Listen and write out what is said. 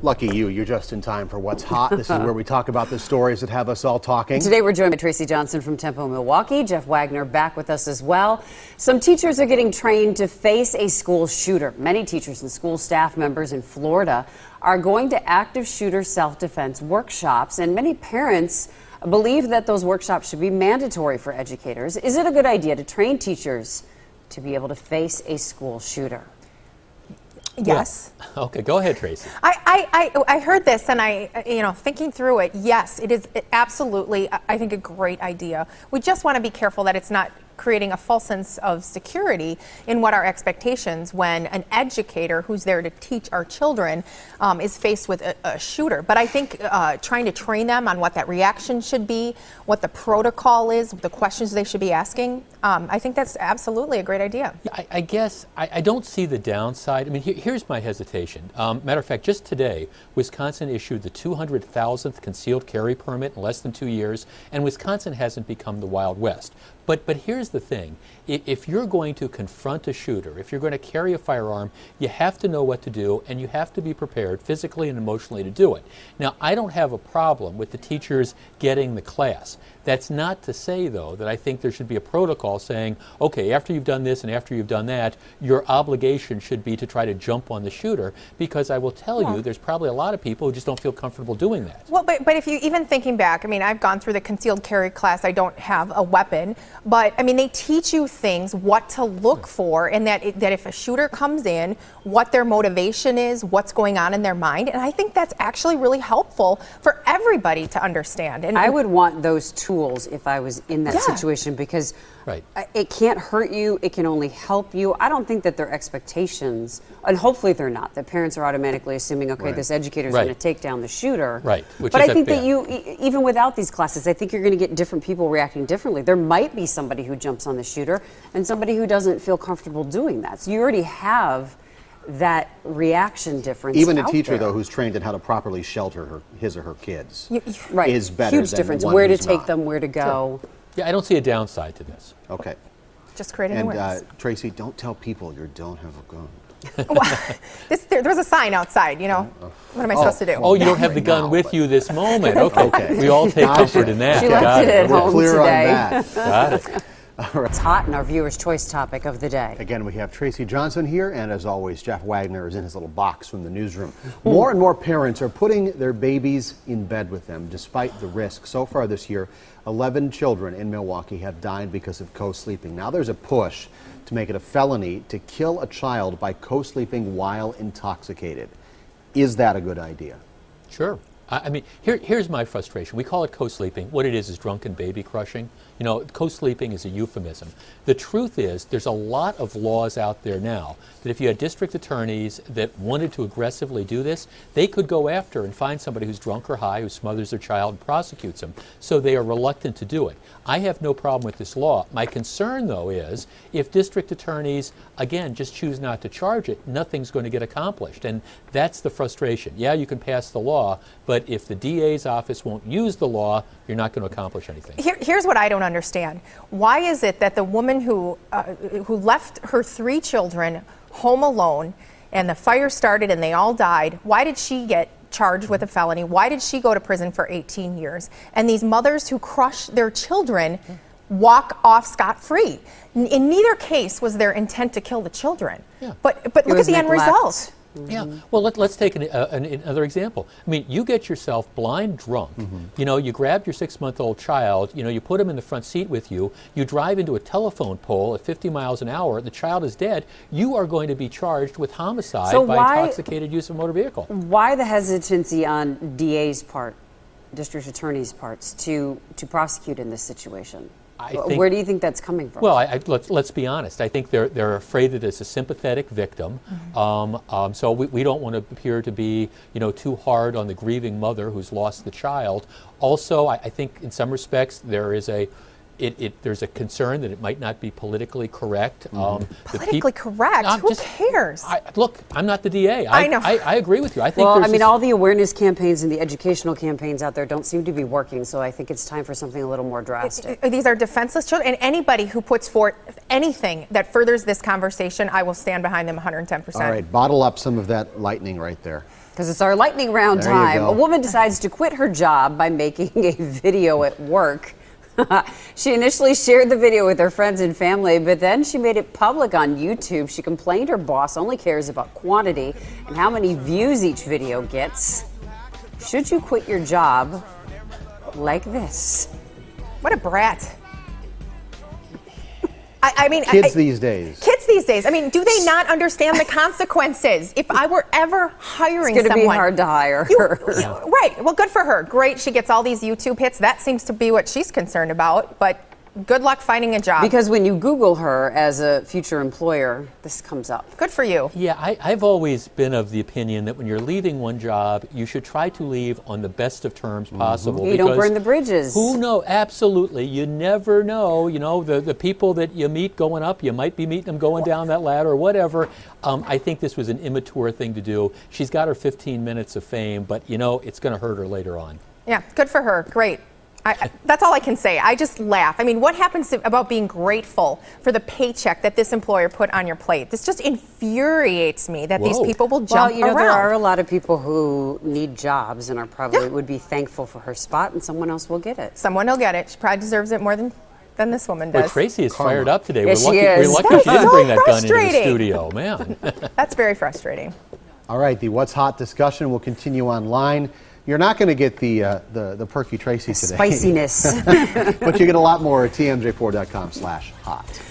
Lucky you, you're just in time for What's Hot. This is where we talk about the stories that have us all talking. Today we're joined by Tracy Johnson from Tempo, Milwaukee. Jeff Wagner back with us as well. Some teachers are getting trained to face a school shooter. Many teachers and school staff members in Florida are going to active shooter self-defense workshops, and many parents believe that those workshops should be mandatory for educators. Is it a good idea to train teachers to be able to face a school shooter? Yes. Yeah. Okay, go ahead, Tracy. I heard this and thinking through it, yes, it is absolutely, I think, a great idea. We just want to be careful that it's not creating a false sense of security in what our expectations when an educator who's there to teach our children is faced with a shooter. But I think trying to train them on what that reaction should be, what the protocol is, the questions they should be asking, I think that's absolutely a great idea. Yeah, I guess I don't see the downside. I mean, here's my hesitation. Matter of fact, just today, Wisconsin issued the 200,000th concealed carry permit in less than 2 years, and Wisconsin hasn't become the Wild West. But here's the thing. If you're going to confront a shooter, if you're going to carry a firearm, you have to know what to do, and you have to be prepared physically and emotionally to do it. Now, I don't have a problem with the teachers getting the class. That's not to say, though, that I think there should be a protocol saying, okay, after you've done this and after you've done that, your obligation should be to try to jump on the shooter, because I will tell you, there's probably a lot of people who just don't feel comfortable doing that. Well, but if you, even thinking back, I mean, I've gone through the concealed carry class. I don't have a weapon, but I mean, they teach you things, what to look for, and that if a shooter comes in, what their motivation is, what's going on in their mind, and I think that's actually really helpful for everybody to understand. And I would want those tools if I was in that situation, because it can't hurt you, it can only help you. I don't think that their expectations, and hopefully they're not, that parents are automatically assuming, okay, this educator is going to take down the shooter. Which but I think that you, even without these classes, I think you're going to get different people reacting differently. There might be somebody who jumps on the shooter and somebody who doesn't feel comfortable doing that. So you already have that reaction difference. Even a teacher, though, who's trained in how to properly shelter his or her kids is better. Huge than difference. One Where to who's take not. them, where to go. Yeah, I don't see a downside to this. Okay. Just creating awareness. Tracy, don't tell people you don't have a gun. There was a sign outside, you know. What am I supposed to do? Oh, you don't have the gun with you this moment. Okay. We all take comfort in that. She left it at home clear today. on that. Got it. It's hot in our viewer's choice topic of the day. Again, we have Tracy Johnson here, and as always, Jeff Wagner is in his little box from the newsroom. More and more parents are putting their babies in bed with them, despite the risk. So far this year, 11 children in Milwaukee have died because of co-sleeping. Now there's a push to make it a felony to kill a child by co-sleeping while intoxicated. Is that a good idea? Sure. I mean, here's my frustration. We call it co-sleeping. What it is drunken baby crushing. You know, co-sleeping is a euphemism. The truth is, there's a lot of laws out there now that if you had district attorneys that wanted to aggressively do this, they could go after and find somebody who's drunk or high, who smothers their child and prosecutes them. So they are reluctant to do it. I have no problem with this law. My concern, though, is if district attorneys, again, just choose not to charge it, nothing's going to get accomplished. And that's the frustration. Yeah, you can pass the law, but if the DA's office won't use the law, you're not going to accomplish anything. Here's what I don't understand. Why is it that the woman who left her 3 children home alone and the fire started and they all died, why did she get charged with a felony? Why did she go to prison for 18 years? And these mothers who crush their children walk off scot-free. In neither case was their intent to kill the children. But look at the end result. Yeah, well, let's take another example. I mean, you get yourself blind drunk. You know, you grab your 6-month-old child, you know, you put him in the front seat with you, you drive into a telephone pole at 50 miles an hour, the child is dead, you are going to be charged with homicide by intoxicated use of a motor vehicle. Why the hesitancy on DA's part, district attorney's parts, to prosecute in this situation? Where do you think that's coming from? Well, let's be honest. I think they're afraid that it's a sympathetic victim. So we don't want to appear to be, you know, too hard on the grieving mother who's lost the child. Also, I think in some respects there is there's a concern that it might not be politically correct. Politically correct? Who cares? Look, I'm not the DA. I know. I agree with you. I think. Well, I mean, all the awareness campaigns and the educational campaigns out there don't seem to be working. So I think it's time for something a little more drastic. These are defenseless children, and anybody who puts forth anything that furthers this conversation, I will stand behind them 110%. All right, bottle up some of that lightning right there. Because it's our lightning round There you time. go. A woman decides to quit her job by making a video at work. She initially shared the video with her friends and family, but then she made it public on YouTube. She complained her boss only cares about quantity and how many views each video gets. Should you quit your job like this? What a brat. I mean, Kids these days. Kids these days. I mean, do they not understand the consequences? If I were ever hiring It's going to someone, be hard to hire her. Right. Well, good for her. Great. She gets all these YouTube hits. That seems to be what she's concerned about. But good luck finding a job. Because when you Google her as a future employer, this comes up. Good for you. Yeah, I've always been of the opinion that when you're leaving one job, you should try to leave on the best of terms possible. You don't burn the bridges. Who knows? Absolutely. You never know. You know, the people that you meet going up, you might be meeting them going down that ladder or whatever. I think this was an immature thing to do. She's got her 15 minutes of fame, but, you know, it's going to hurt her later on. Yeah, good for her. Great. That's all I can say. I just laugh. I mean, what happens about being grateful for the paycheck that this employer put on your plate? This just infuriates me that these people will jump Well, you know, around. there are a lot of people who need jobs and are probably would be thankful for her spot, and someone else will get it. Someone will get it. She probably deserves it more than this woman does. But Tracy is fired up today. Yes, we're she lucky, is. we're lucky That's she didn't so bring that gun into the frustrating. studio, man. That's very frustrating. All right, the What's Hot discussion will continue online. You're not going to get the perky Tracy today. Spiciness. But you get a lot more at tmj4.com/hot.